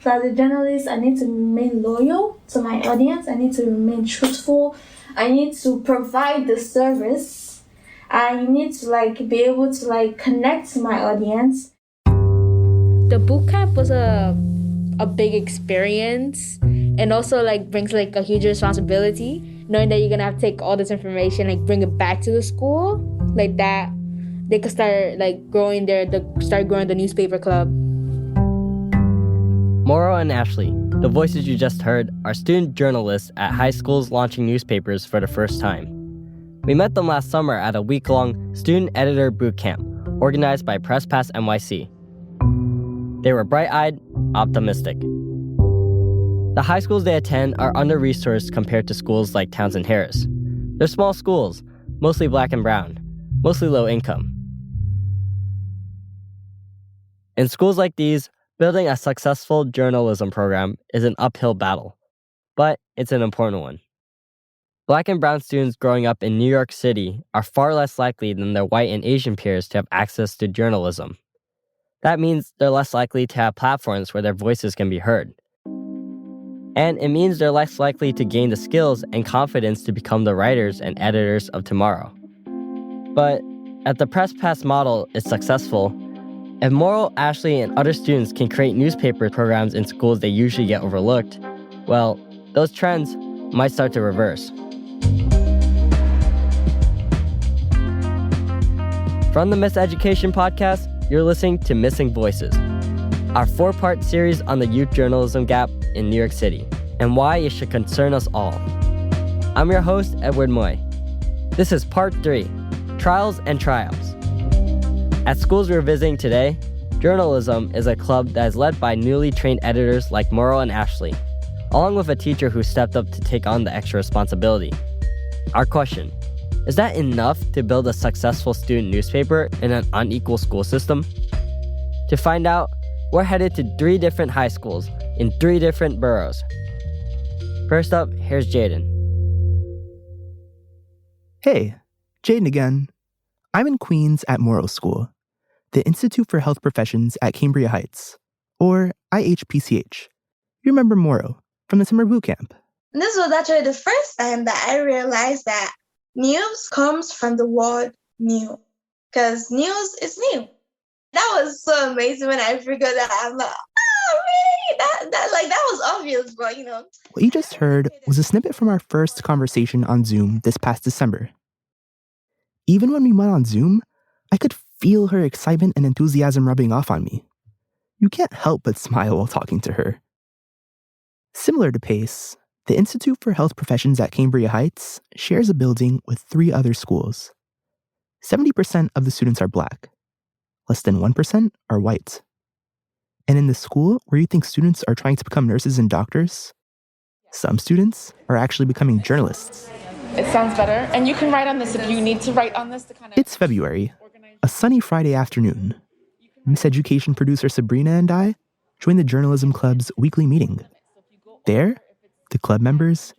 So as a journalist, I need to remain loyal to my audience. I need to remain truthful. I need to provide the service. I need to be able to connect to my audience. The bootcamp was a big experience, and also brings a huge responsibility, knowing that you're gonna have to take all this information, bring it back to the school, that they could start growing the newspaper club. Moro and Ashley, the voices you just heard, are student journalists at high schools launching newspapers for the first time. We met them last summer at a week-long student editor bootcamp organized by Pass NYC. They were bright-eyed, optimistic. The high schools they attend are under-resourced compared to schools like Townsend Harris. They're small schools, mostly black and brown, mostly low income. In schools like these, building a successful journalism program is an uphill battle, but it's an important one. Black and brown students growing up in New York City are far less likely than their white and Asian peers to have access to journalism. That means they're less likely to have platforms where their voices can be heard. And it means they're less likely to gain the skills and confidence to become the writers and editors of tomorrow. But if the Press Pass model is successful, if Moro, Ashley, and other students can create newspaper programs in schools they usually get overlooked, well, those trends might start to reverse. From the Miseducation podcast, you're listening to Missing Voices, our 4-part series on the youth journalism gap in New York City and why it should concern us all. I'm your host, Edward Moy. This is part 3, Trials and Triumphs. At schools we're visiting today, journalism is a club that is led by newly trained editors like Moro and Ashley, along with a teacher who stepped up to take on the extra responsibility. Our question: is that enough to build a successful student newspaper in an unequal school system? To find out, we're headed to 3 different high schools in 3 different boroughs. First up, here's Jaden. Hey, Jaden again. I'm in Queens at Moro School, the Institute for Health Professions at Cambria Heights, or IHPCH. You remember Moro from the summer boot camp. This was actually the first time that I realized that news comes from the word new, because news is new. That was so amazing when I figured that. I'm like, oh, really? That was obvious, but What you just heard was a snippet from our first conversation on Zoom this past December. Even when we met on Zoom, I could feel her excitement and enthusiasm rubbing off on me. You can't help but smile while talking to her. Similar to Pace, the Institute for Health Professions at Cambria Heights shares a building with 3 other schools. 70% of the students are black. Less than 1% are white. And in the school where you think students are trying to become nurses and doctors, some students are actually becoming journalists. It sounds better. And you can write on this if you need to write on this to kind of... It's February, a sunny Friday afternoon. Miseducation producer Sabrina and I joined the journalism club's weekly meeting. There, the club members,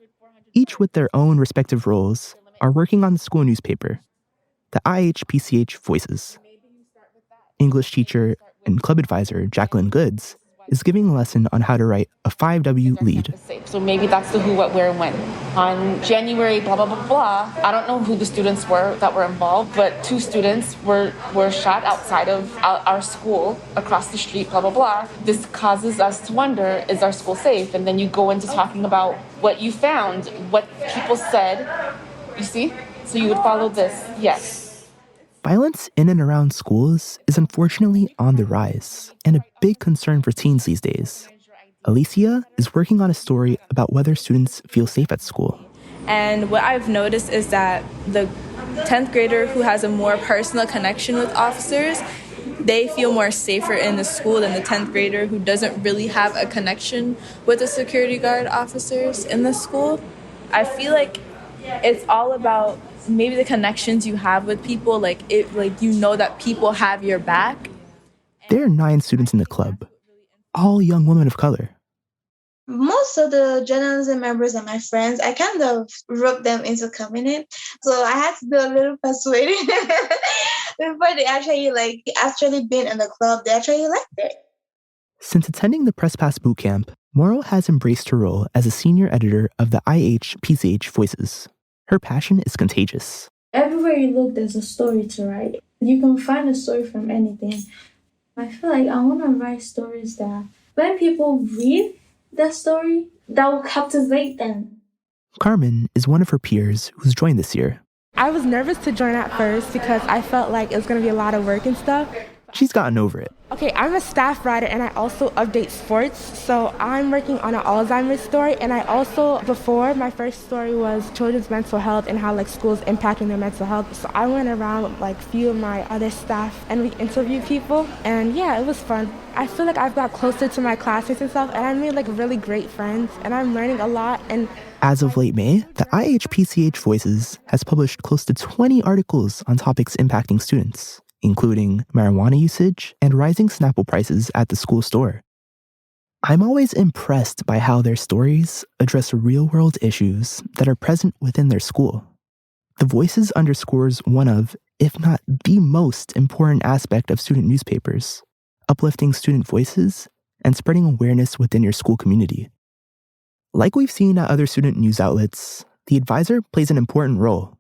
each with their own respective roles, are working on the school newspaper, the IHPCH Voices. English teacher and club advisor Jacqueline Goods is giving a lesson on how to write a 5W lead. So maybe that's the who, what, where, and when. On January, blah, blah, blah, blah. I don't know who the students were that were involved, but 2 students were shot outside of our school across the street, blah, blah, blah. This causes us to wonder, is our school safe? And then you go into talking about what you found, what people said. You see? So you would follow this. Yes. Violence in and around schools is unfortunately on the rise and a big concern for teens these days. Alicia is working on a story about whether students feel safe at school. And what I've noticed is that the 10th grader who has a more personal connection with officers, they feel more safer in the school than the 10th grader who doesn't really have a connection with the security guard officers in the school. I feel like it's all about maybe the connections you have with people, you know that people have your back. There are 9 students in the club, all young women of color. Most of the journalism members are my friends. I kind of roped them into coming in. So I had to do a little persuading before they actually been in the club. They actually liked it. Since attending the Press Pass bootcamp, Moro has embraced her role as a senior editor of the IH/PCH Voices. Her passion is contagious. Everywhere you look, there's a story to write. You can find a story from anything. I feel like I want to write stories that when people read the story, that will captivate them. Carmen is one of her peers who's joined this year. I was nervous to join at first because I felt like it was going to be a lot of work and stuff. She's gotten over it. Okay, I'm a staff writer and I also update sports. So I'm working on an Alzheimer's story. And I also, before, my first story was children's mental health and how schools impacting their mental health. So I went around with few of my other staff and we interviewed people. And yeah, it was fun. I feel like I've got closer to my classmates and stuff. And I made really great friends. And I'm learning a lot. And as of late May, the IH/PCH Voices has published close to 20 articles on topics impacting students, including marijuana usage and rising Snapple prices at the school store. I'm always impressed by how their stories address real-world issues that are present within their school. The Voices underscores one of, if not the most important aspect of student newspapers, uplifting student voices and spreading awareness within your school community. Like we've seen at other student news outlets, the advisor plays an important role.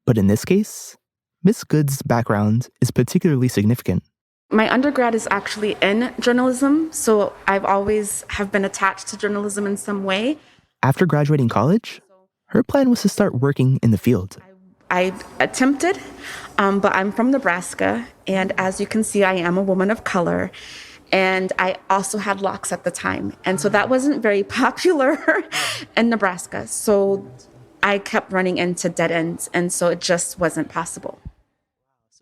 But in this case, Ms. Good's background is particularly significant. My undergrad is actually in journalism, so I've always have been attached to journalism in some way. After graduating college, her plan was to start working in the field. I attempted, but I'm from Nebraska, and as you can see, I am a woman of color. And I also had locks at the time. And so that wasn't very popular in Nebraska. So I kept running into dead ends. And so it just wasn't possible.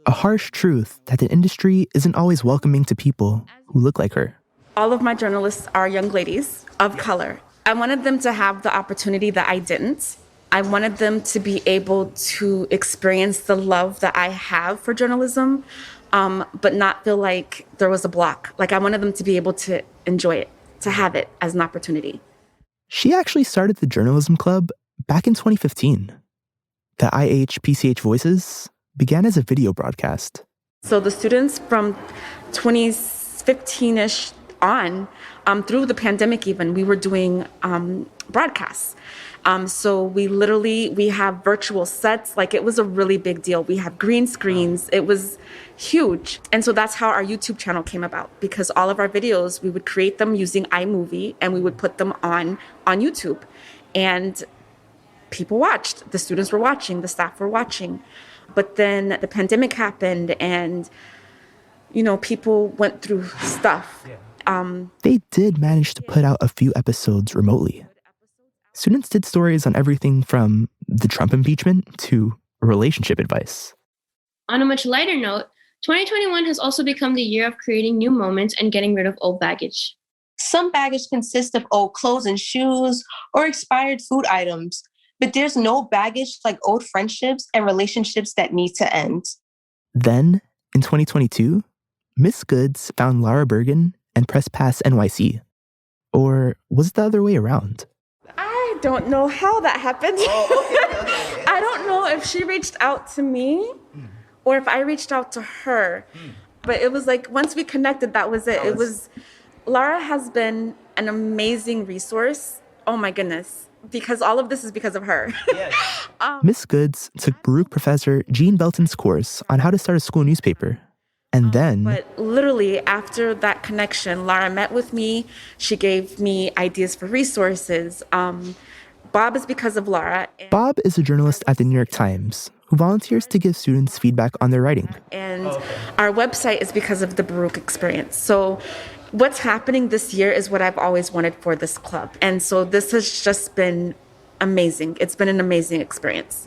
A harsh truth that the industry isn't always welcoming to people who look like her. All of my journalists are young ladies of color. I wanted them to have the opportunity that I didn't. I wanted them to be able to experience the love that I have for journalism, but not feel like there was a block. I wanted them to be able to enjoy it, to have it as an opportunity. She actually started the journalism club back in 2015. The IH/PCH Voices began as a video broadcast. So the students from 2015-ish on, through the pandemic even, we were doing broadcasts. So we have virtual sets. It was a really big deal. We have green screens. It was huge. And so that's how our YouTube channel came about, because all of our videos, we would create them using iMovie and we would put them on YouTube. And people watched. The students were watching. The staff were watching. But then the pandemic happened and, people went through stuff. They did manage to put out a few episodes remotely. Students did stories on everything from the Trump impeachment to relationship advice. On a much lighter note, 2021 has also become the year of creating new moments and getting rid of old baggage. Some baggage consists of old clothes and shoes or expired food items, but there's no baggage like old friendships and relationships that need to end. Then, in 2022, Miss Goods found Laura Bergen and Press Pass NYC. Or was it the other way around? I don't know how that happened. Okay. I don't know if she reached out to me or if I reached out to her. But it was once we connected, that was it. Laura has been an amazing resource. Oh my goodness. Because all of this is because of her. Miss Goods took Baruch Professor Jean Belton's course on how to start a school newspaper. And then... But literally, after that connection, Laura met with me. She gave me ideas for resources. Bob is because of Laura. Bob is a journalist at the New York Times who volunteers to give students feedback on their writing. And our website is because of the Baruch experience. So what's happening this year is what I've always wanted for this club. And so this has just been amazing. It's been an amazing experience.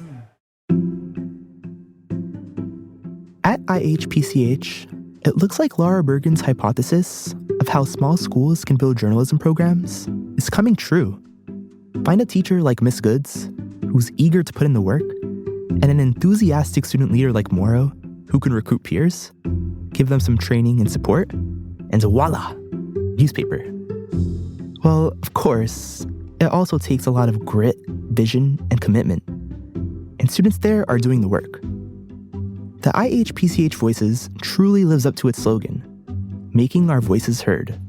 At IH/PCH, it looks like Laura Bergen's hypothesis of how small schools can build journalism programs is coming true. Find a teacher like Miss Goods, who's eager to put in the work, and an enthusiastic student leader like Moro, who can recruit peers, give them some training and support, and voila, newspaper. Well, of course, it also takes a lot of grit, vision, and commitment. And students there are doing the work. The IH/PCH Voices truly lives up to its slogan, making our voices heard.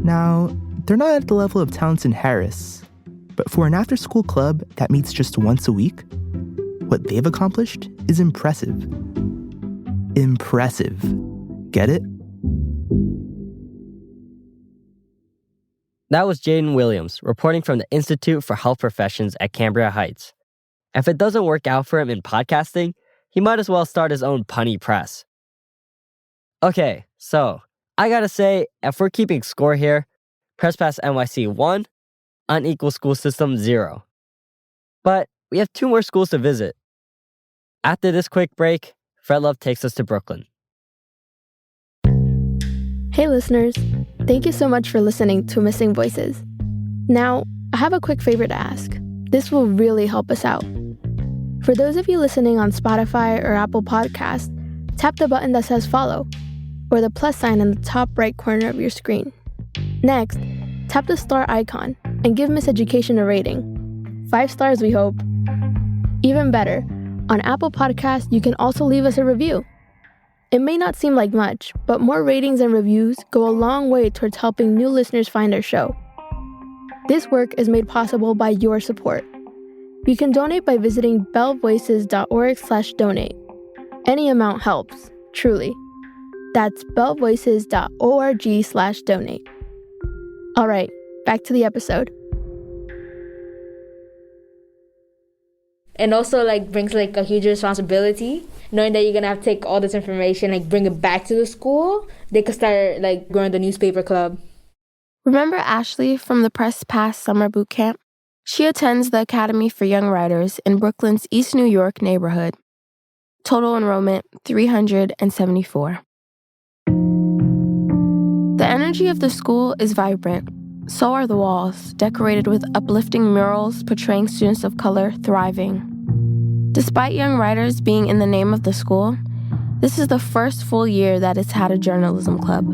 Now, they're not at the level of talents in Harris, but for an after-school club that meets just once a week, what they've accomplished is impressive. Impressive. Get it? That was Jaden Williams, reporting from the Institute for Health Professions at Cambria Heights. If it doesn't work out for him in podcasting, he might as well start his own punny press. Okay, so I gotta say, if we're keeping score here, Pass NYC 1, unequal school system 0. But we have 2 more schools to visit. After this quick break, Fred Love takes us to Brooklyn. Hey listeners, thank you so much for listening to Missing Voices. Now, I have a quick favor to ask. This will really help us out. For those of you listening on Spotify or Apple Podcasts, tap the button that says follow, or the plus sign in the top right corner of your screen. Next, tap the star icon and give Miseducation a rating. 5 stars, we hope. Even better, on Apple Podcasts, you can also leave us a review. It may not seem like much, but more ratings and reviews go a long way towards helping new listeners find our show. This work is made possible by your support. You can donate by visiting bellvoices.org/donate. Any amount helps, truly. That's bellvoices.org/donate. All right, back to the episode. And also, brings, a huge responsibility, knowing that you're going to have to take all this information, bring it back to the school. They could start, growing the newspaper club. Remember Ashley from the Pass summer boot camp? She attends the Academy for Young Writers in Brooklyn's East New York neighborhood. Total enrollment, 374. The energy of the school is vibrant. So are the walls, decorated with uplifting murals portraying students of color thriving. Despite Young Writers being in the name of the school, this is the first full year that it's had a journalism club.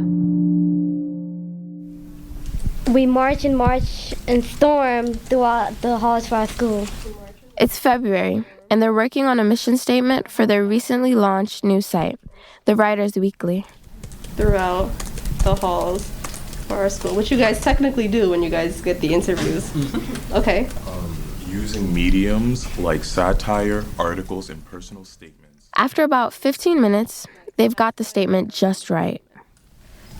We march and storm throughout the halls for our school. It's February, and they're working on a mission statement for their recently launched new site, the Writers Weekly. Throughout the halls for our school, which you guys technically do when you guys get the interviews. Okay. Using mediums like satire, articles, and personal statements. After about 15 minutes, they've got the statement just right.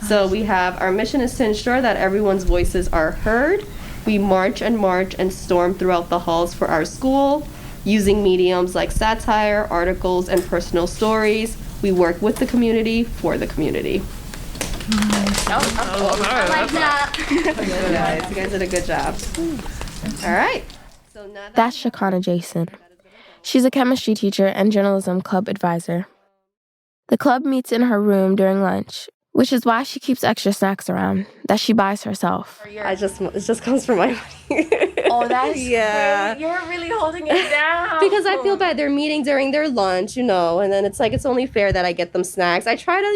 So we have, our mission is to ensure that everyone's voices are heard. We march and storm throughout the halls for our school, using mediums like satire, articles, and personal stories. We work with the community for the community. I like that. You guys did a good job. All right. So now That's Shakana Jason. She's a chemistry teacher and journalism club advisor. The club meets in her room during lunch, which is why she keeps extra snacks around that she buys herself. it just comes from my money. Oh, that's yeah. great. You're really holding it down. Because I feel bad. They're meeting during their lunch, and then it's only fair that I get them snacks. I try to,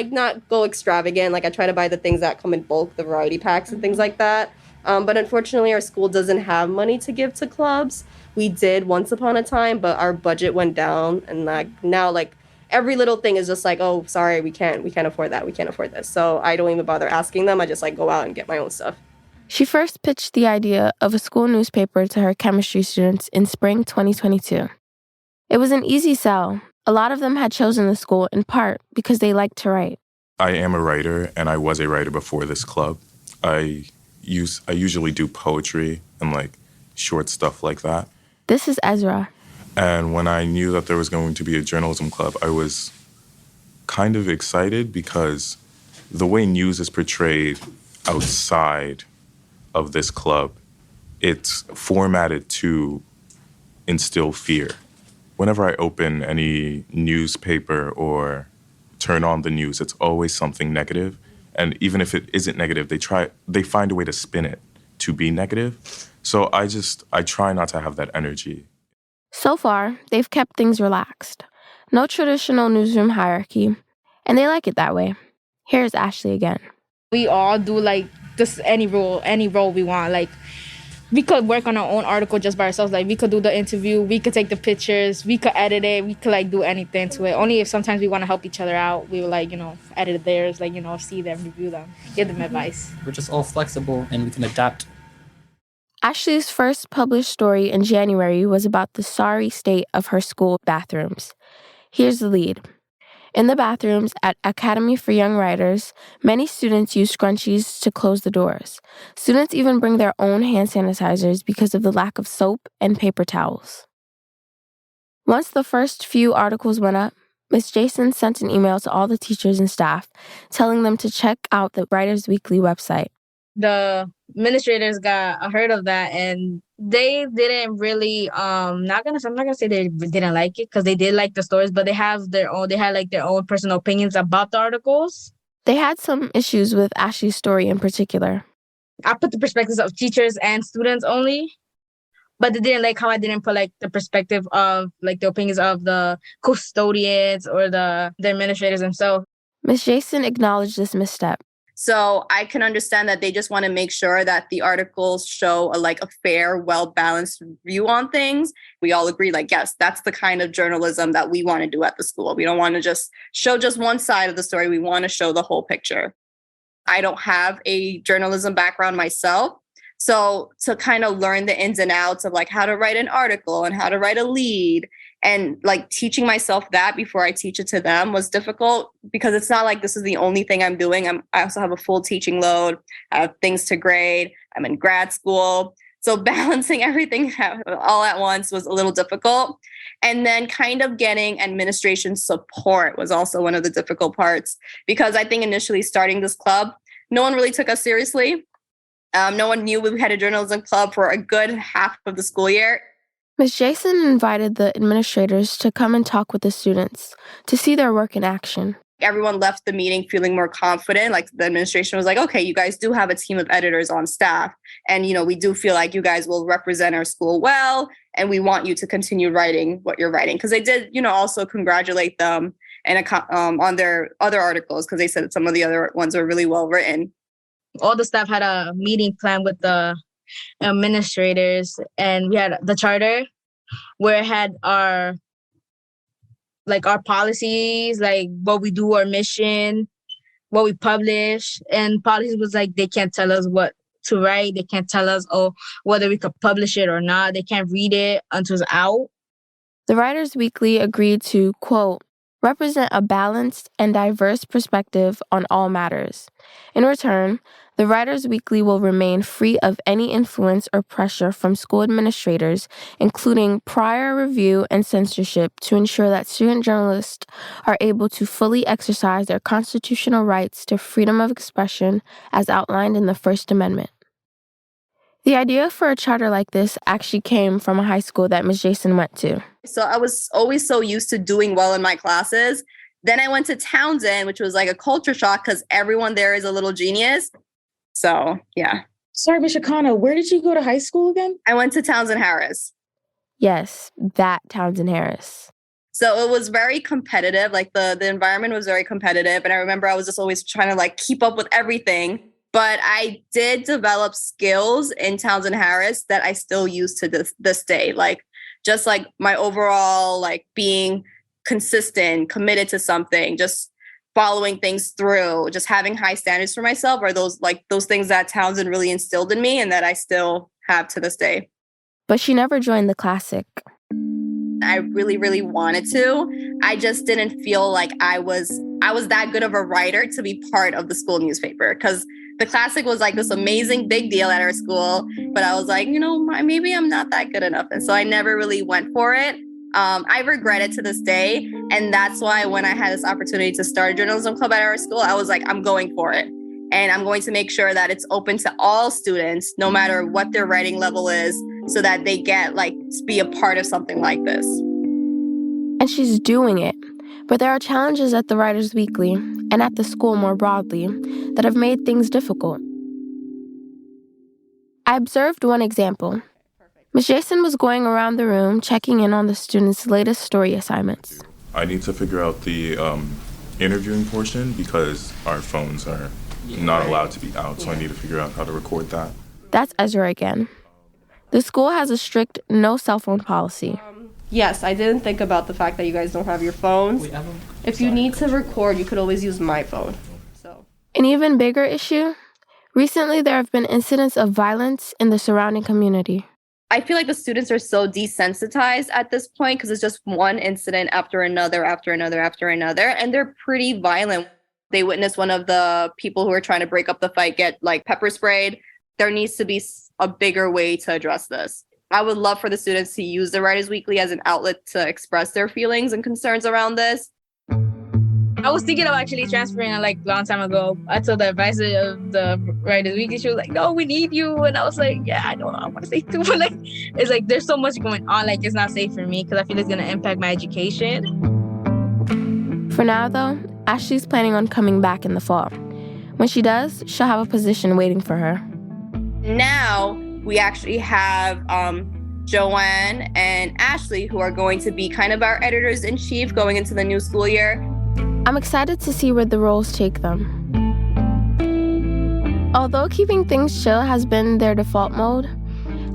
not go extravagant. I try to buy the things that come in bulk, the variety packs and things like that. But unfortunately, our school doesn't have money to give to clubs. We did once upon a time, but our budget went down, and now every little thing is just oh, sorry, we can't afford that. We can't afford this. So I don't even bother asking them. I just go out and get my own stuff. She first pitched the idea of a school newspaper to her chemistry students in spring 2022. It was an easy sell. A lot of them had chosen the school in part because they liked to write. I am a writer, and I was a writer before this club. I usually do poetry and short stuff like that. This is Ezra. And when I knew that there was going to be a journalism club, I was kind of excited because the way news is portrayed outside of this club, it's formatted to instill fear. Whenever I open any newspaper or turn on the news, it's always something negative. And even if it isn't negative, they find a way to spin it to be negative. So I try not to have that energy. So far, they've kept things relaxed. No traditional newsroom hierarchy, and they like it that way. Here's Ashley again. We all do just any role we want. we could work on our own article just by ourselves. Like, we could do the interview, we could take the pictures, we could edit it, we could, like, do anything to it. Only if sometimes we want to help each other out, we would, like, edit theirs, like, see them, review them, give them advice. We're just all flexible and we can adapt. Ashley's first published story in January was about the sorry state of her school bathrooms. Here's the lead. In the bathrooms at Academy for Young Writers, many students use scrunchies to close the doors. Students even bring their own hand sanitizers because of the lack of soap and paper towels. Once the first few articles went up, Ms. Jason sent an email to all the teachers and staff telling them to check out the Writers Weekly website. The administrators got a heard of that, and they didn't really I'm not gonna say they didn't like it, because they did like the stories, but they had their own personal opinions about the articles. They had some issues with Ashley's story in particular. I put the perspectives of teachers and students only, but they didn't like how I didn't put like the perspective of like the opinions of the custodians or the administrators themselves. Ms. Jason acknowledged this misstep. So I can understand that they just want to make sure that the articles show a fair, well-balanced view on things. We all agree, yes, that's the kind of journalism that we want to do at the school. We don't want to just show just one side of the story. We want to show the whole picture. I don't have a journalism background myself. So to kind of learn the ins and outs of how to write an article and how to write a lead and teaching myself that before I teach it to them was difficult, because it's not like this is the only thing I'm doing. I also have a full teaching load. I have things to grade. I'm in grad school. So balancing everything all at once was a little difficult. And then kind of getting administration support was also one of the difficult parts, because I think initially starting this club, no one really took us seriously. No one knew we had a journalism club for a good half of the school year. Ms. Jason invited the administrators to come and talk with the students to see their work in action. Everyone left the meeting feeling more confident. The administration was like, okay, you guys do have a team of editors on staff. And, we do feel like you guys will represent our school well. And we want you to continue writing what you're writing. Because they did, also congratulate them and on their other articles, because they said that some of the other ones are really well written. All the staff had a meeting planned with the administrators, and we had the charter where it had our policies, what we do, our mission, what we publish. And policies was they can't tell us what to write. They can't tell us whether we could publish it or not. They can't read it until it's out. The Writers Weekly agreed to, quote, represent a balanced and diverse perspective on all matters. In return, the Writers Weekly will remain free of any influence or pressure from school administrators, including prior review and censorship, to ensure that student journalists are able to fully exercise their constitutional rights to freedom of expression as outlined in the First Amendment. The idea for a charter like this actually came from a high school that Ms. Jason went to. So I was always so used to doing well in my classes. Then I went to Townsend, which was a culture shock because everyone there is a little genius. So, yeah. Sorry, Ms. Shakana, where did you go to high school again? I went to Townsend Harris. Yes, that Townsend Harris. So it was very competitive. The environment was very competitive. And I remember I was just always trying to keep up with everything. But I did develop skills in Townsend Harris that I still use to this day. Just my overall, being consistent, committed to something, just following things through, just having high standards for myself are those things that Townsend really instilled in me and that I still have to this day. But she never joined the Classic. I really, really wanted to. I just didn't feel like I was that good of a writer to be part of the school newspaper, because the Classic was this amazing big deal at our school. But I was maybe I'm not that good enough. And so I never really went for it. I regret it to this day. And that's why when I had this opportunity to start a journalism club at our school, I was I'm going for it. And I'm going to make sure that it's open to all students, no matter what their writing level is, so that they get to be a part of something like this. And she's doing it. But there are challenges at the Writers Weekly and at the school more broadly that have made things difficult. I observed one example. Ms. Jason was going around the room checking in on the students' latest story assignments. I need to figure out the interviewing portion because our phones are not allowed to be out, so I need to figure out how to record that. That's Ezra again. The school has a strict no cell phone policy. Yes, I didn't think about the fact that you guys don't have your phones. If you need to record, you could always use my phone. An even bigger issue? Recently, there have been incidents of violence in the surrounding community. I feel like the students are so desensitized at this point because it's just one incident after another, and they're pretty violent. They witnessed one of the people who were trying to break up the fight get like pepper sprayed. There needs to be a bigger way to address this. I would love for the students to use the Writers Weekly as an outlet to express their feelings and concerns around this. I was thinking of actually transferring like a long time ago. I told the advisor of the Writers Weekly, she was like, no, we need you. And I was like, yeah, I know, I want to stay too. But like, it's like, there's so much going on. Like, it's not safe for me because I feel it's going to impact my education. For now, though, Ashley's planning on coming back in the fall. When she does, she'll have a position waiting for her. Now we actually have Joanne and Ashley, who are going to be kind of our editors-in-chief going into the new school year. I'm excited to see where the roles take them. Although keeping things chill has been their default mode,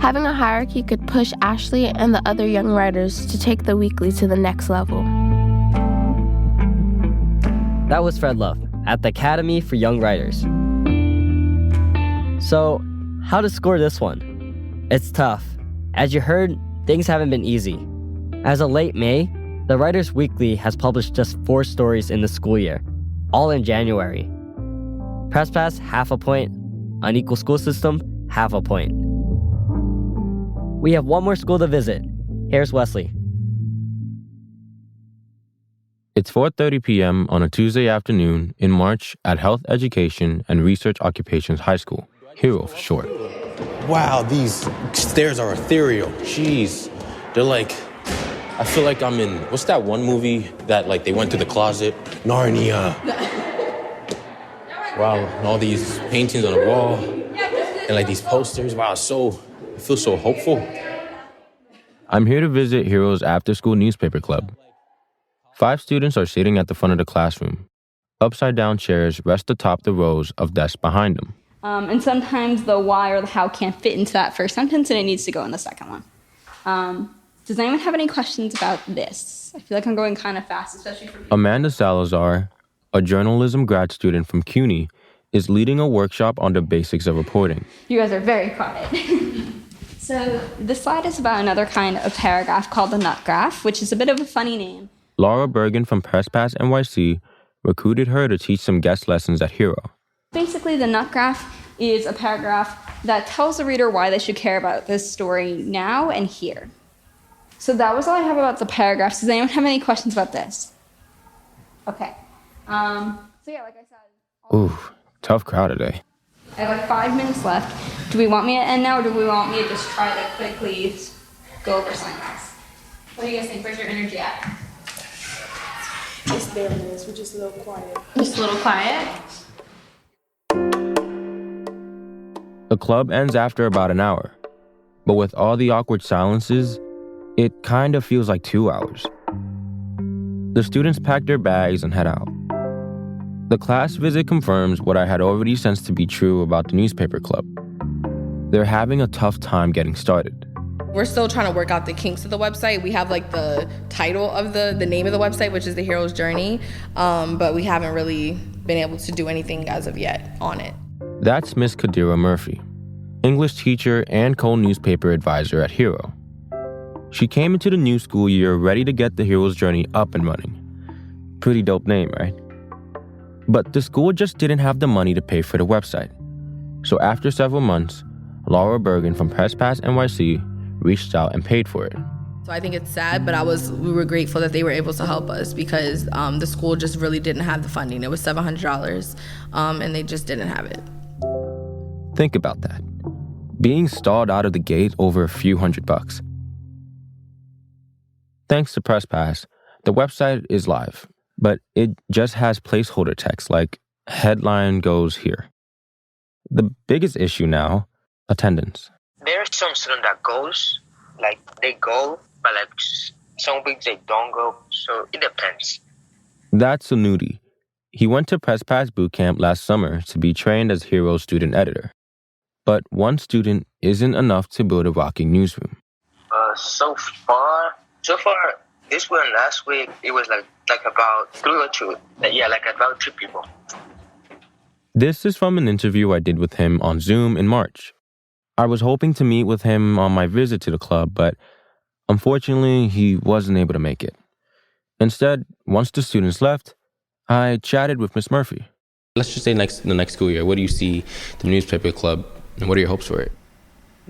having a hierarchy could push Ashley and the other young writers to take the weekly to the next level. That was Fred Love at the Academy for Young Writers. So, how to score this one? It's tough. As you heard, things haven't been easy. As of late May, the Writers Weekly has published just 4 stories in the school year, all in January. Press Pass, half a point. Unequal school system, half a point. We have one more school to visit. Here's Wesley. It's 4:30 p.m. on a Tuesday afternoon in March at Health Education and Research Occupations High School, H.E.R.O for short. Wow, these stairs are ethereal. Jeez. They're like, I feel like I'm in, what's that one movie that like they went to the closet? Narnia. Wow, and all these paintings on the wall and like these posters. Wow, it feels so hopeful. I'm here to visit H.E.R.O's after-school newspaper club. 5 students are sitting at the front of the classroom. Upside-down chairs rest atop the rows of desks behind them. And sometimes the why or the how can't fit into that first sentence and it needs to go in the second one. Does anyone have any questions about this? I feel like I'm going kind of fast, especially for people. Amanda Salazar, a journalism grad student from CUNY, is leading a workshop on the basics of reporting. You guys are very quiet. So this slide is about another kind of paragraph called the nut graph, which is a bit of a funny name. Laura Bergen from Pass NYC recruited her to teach some guest lessons at H.E.R.O. Basically, the nut graph is a paragraph that tells the reader why they should care about this story now and here. So that was all I have about the paragraphs. Does anyone have any questions about this? Okay. So yeah, like I said. Ooh, tough crowd today. I have like 5 minutes left. Do we want me to end now, or do we want me to just try to quickly go over something else? What do you guys think? Where's your energy at? Just there it is. We're just a little quiet. Just a little quiet? The club ends after about an hour. But with all the awkward silences, it kind of feels like 2 hours. The students pack their bags and head out. The class visit confirms what I had already sensed to be true about the newspaper club. They're having a tough time getting started. We're still trying to work out the kinks of the website. We have like the title of the name of the website, which is the Hero's Journey, but we haven't really been able to do anything as of yet on it. That's Miss Kadira Murphy, English teacher and co-newspaper advisor at H.E.R.O. She came into the new school year ready to get the Hero's Journey up and running. Pretty dope name, right? But the school just didn't have the money to pay for the website. So after several months, Laura Bergen from Pass NYC reached out and paid for it. So I think it's sad, but we were grateful that they were able to help us because the school just really didn't have the funding. It was $700, and they just didn't have it. Think about that. Being stalled out of the gate over a few $100. Thanks to Press Pass, the website is live, but it just has placeholder text like headline goes here. The biggest issue now, attendance. There are some students that goes, like they go, but like some weeks they don't go, so it depends. That's Sunudi. He went to Press Pass bootcamp last summer to be trained as H.E.R.O student editor. But one student isn't enough to build a rocking newsroom. So far, this week and last week, it was like about 3 or 2. Yeah, like about 2 people. This is from an interview I did with him on Zoom in March. I was hoping to meet with him on my visit to the club, but unfortunately, he wasn't able to make it. Instead, once the students left, I chatted with Miss Murphy. Let's just say the next school year, what do you see the newspaper club, and what are your hopes for it?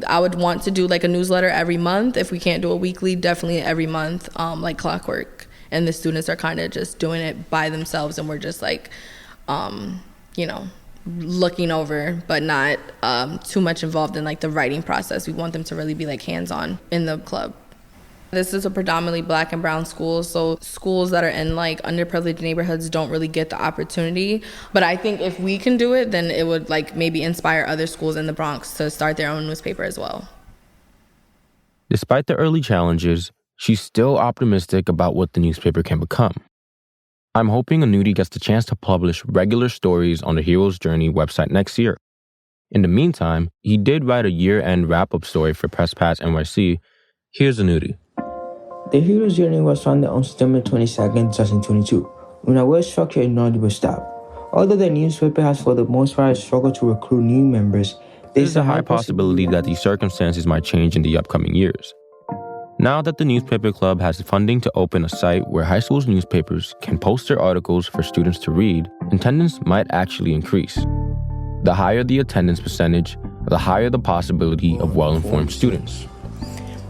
I would want to do like a newsletter every month. If we can't do it weekly, definitely every month, like clockwork. And the students are kind of just doing it by themselves, and we're just like, looking over, but not too much involved in like the writing process. We want them to really be like hands-on in the club. This is a predominantly Black and brown school, so schools that are in like underprivileged neighborhoods don't really get the opportunity. But I think if we can do it, then it would like maybe inspire other schools in the Bronx to start their own newspaper as well. Despite the early challenges, she's still optimistic about what the newspaper can become. I'm hoping Anuti gets the chance to publish regular stories on the H.E.R.O's Journey website next year. In the meantime, he did write a year-end wrap-up story for Pass NYC. Here's Anuti. The H.E.R.O's Journey was founded on September 22nd, 2022, when a well-structured and knowledgeable staff. Although the newspaper has for the most part struggled to recruit new members, there's a high possibility that these circumstances might change in the upcoming years. Now that the newspaper club has funding to open a site where high school's newspapers can post their articles for students to read, attendance might actually increase. The higher the attendance percentage, the higher the possibility of well-informed students.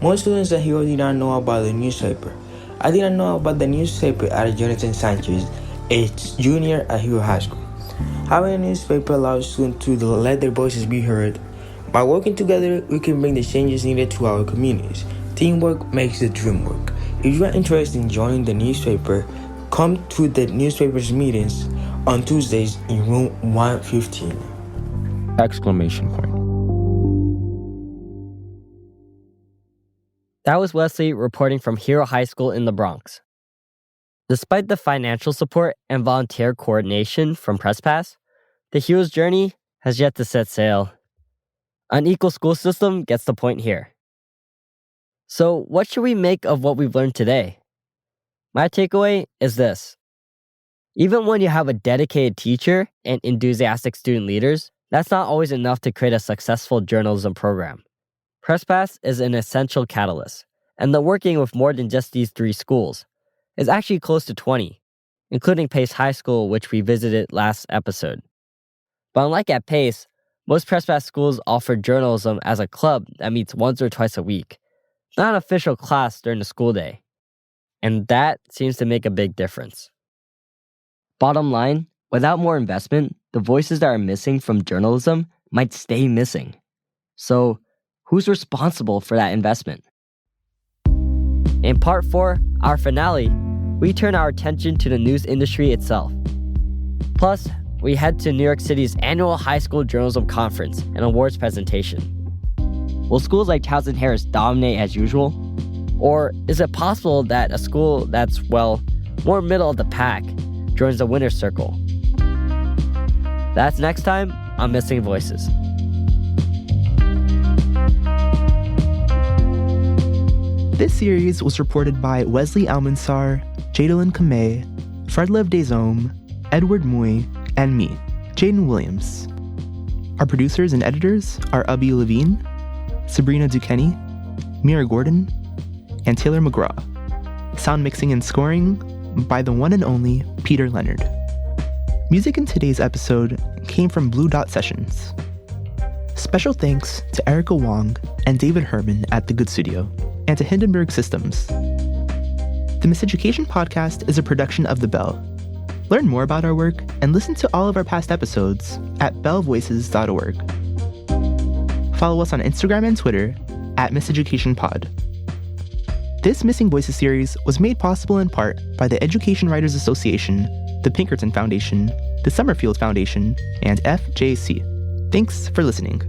Most students at H.E.R.O did not know about the newspaper. I did not know about the newspaper at Jonathan Sanchez, a junior at H.E.R.O High School. Having a newspaper allows students to let their voices be heard. By working together, we can bring the changes needed to our communities. Teamwork makes the dream work. If you are interested in joining the newspaper, come to the newspaper's meetings on Tuesdays in room 115. Exclamation point. That was Wesley reporting from H.E.R.O High School in the Bronx. Despite the financial support and volunteer coordination from PressPass, the H.E.R.O's journey has yet to set sail. Unequal school system gets the point here. So what should we make of what we've learned today? My takeaway is this. Even when you have a dedicated teacher and enthusiastic student leaders, that's not always enough to create a successful journalism program. PressPass is an essential catalyst, and the working with more than just these 3 schools is actually close to 20, including Pace High School, which we visited last episode. But unlike at Pace, most PressPass schools offer journalism as a club that meets once or twice a week, not an official class during the school day. And that seems to make a big difference. Bottom line, without more investment, the voices that are missing from journalism might stay missing. So, who's responsible for that investment? In part 4, our finale, we turn our attention to the news industry itself. Plus, we head to New York City's annual high school journalism conference and awards presentation. Will schools like Townsend Harris dominate as usual? Or is it possible that a school that's, well, more middle of the pack joins the winner's circle? That's next time on Missing Voices. This series was reported by Wesley Almansar, Jadalyn Kamei, Fredlev Desome, Edward Mui, and me, Jaden Williams. Our producers and editors are Abby Levine, Sabrina Duquesne, Mira Gordon, and Taylor McGraw. Sound mixing and scoring by the one and only Peter Leonard. Music in today's episode came from Blue Dot Sessions. Special thanks to Erica Wong and David Herman at The Good Studio, and to Hindenburg Systems. The Miseducation Podcast is a production of The Bell. Learn more about our work and listen to all of our past episodes at bellvoices.org. Follow us on Instagram and Twitter at miseducationpod. This Missing Voices series was made possible in part by the Education Writers Association, the Pinkerton Foundation, the Summerfield Foundation, and FJC. Thanks for listening.